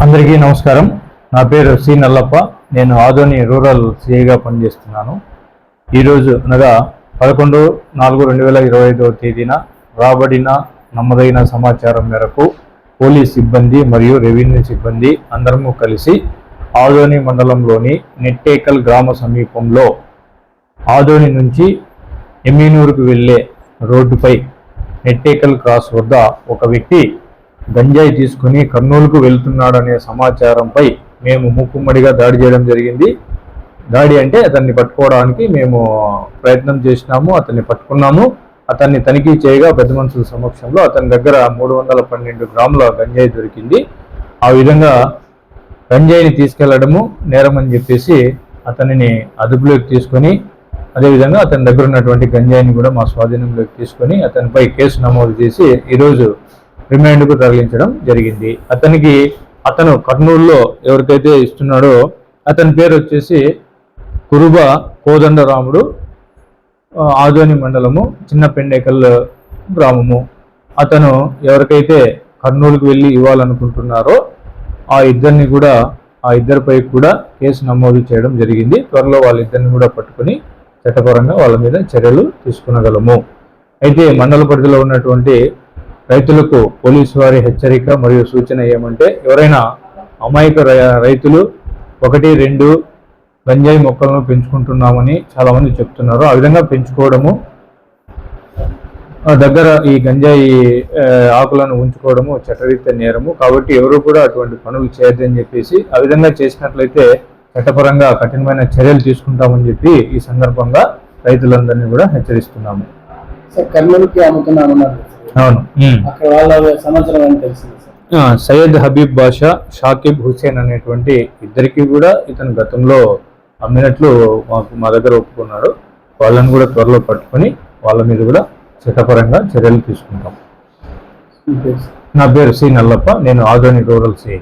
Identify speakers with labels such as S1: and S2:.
S1: అందరికీ నమస్కారం. నా పేరు సి నల్లప్ప. నేను ఆదోని రూరల్ సిఐగా పనిచేస్తున్నాను. ఈరోజు అనగా 11/4/2025 తేదీన రాబడిన నమ్మదైన సమాచారం మేరకు పోలీస్ సిబ్బంది మరియు రెవెన్యూ సిబ్బంది అందరము కలిసి ఆదోని మండలంలోని నెట్టేకల్ గ్రామ సమీపంలో ఆదోని నుంచి ఎమ్మినూరుకు వెళ్ళే రోడ్డుపై నెట్టేకల్ క్రాస్ వద్ద ఒక వ్యక్తి గంజాయి తీసుకుని కర్నూలుకు వెళ్తున్నాడనే సమాచారంపై మేము మూకుమ్మడిగా దాడి చేయడం జరిగింది. దాడి అంటే అతన్ని పట్టుకోవడానికి మేము ప్రయత్నం చేసినాము, అతన్ని పట్టుకున్నాము. అతన్ని తనిఖీ చేయగా పెద్ద మనుషుల సమక్షంలో అతని దగ్గర 312 గ్రాముల గంజాయి దొరికింది. ఆ విధంగా గంజాయిని తీసుకెళ్లడము నేరం అని చెప్పేసి అతనిని అదుపులోకి తీసుకొని, అదేవిధంగా అతని దగ్గర ఉన్నటువంటి గంజాయిని కూడా మా స్వాధీనంలోకి తీసుకొని అతనిపై కేసు నమోదు చేసి ఈరోజు రిమాండ్కు తరలించడం జరిగింది. అతను కర్నూలులో ఎవరికైతే ఇస్తున్నాడో అతని పేరు వచ్చేసి కురుబ కోదండరాముడు, ఆదోని మండలము చిన్నపెండేకల్ గ్రామము. అతను ఎవరికైతే కర్నూలుకు వెళ్ళి ఇవ్వాలనుకుంటున్నారో ఆ ఇద్దరిపై కూడా కేసు నమోదు చేయడం జరిగింది. త్వరలో వాళ్ళిద్దరిని కూడా పట్టుకుని చట్టపరంగా వాళ్ళ మీద చర్యలు తీసుకునగలము. అయితే మండల పరిధిలో ఉన్నటువంటి రైతులకు పోలీసు వారి హెచ్చరిక మరియు సూచన ఏమంటే, ఎవరైనా అమాయక రైతులు 1-2 గంజాయి మొక్కలను పెంచుకుంటున్నామని చాలామంది చెప్తున్నారు. ఆ విధంగా పెంచుకోవడము, దగ్గర ఈ గంజాయి ఆకులను ఉంచుకోవడము చట్టరీత్యా నేరము. కాబట్టి ఎవరు కూడా అటువంటి పనులు చేయొద్దని చెప్పేసి, ఆ విధంగా చేసినట్లయితే చట్టపరంగా కఠినమైన చర్యలు తీసుకుంటామని చెప్పి ఈ సందర్భంగా రైతులందరినీ కూడా హెచ్చరిస్తున్నాము. అవును, సయ్యద్ హబీబ్ బాషా, షాకిబ్ హుసేన్ అనేటువంటి ఇద్దరికి కూడా ఇతను గతంలో అమ్మినట్లు మా దగ్గర ఒప్పుకున్నాడు. వాళ్ళని కూడా త్వరలో పట్టుకొని వాళ్ళ మీద కూడా చట్టపరంగా చర్యలు తీసుకుంటాం. నా పేరు సి నల్లప్ప. నేను ఆదోని రూరల్ సిఐ.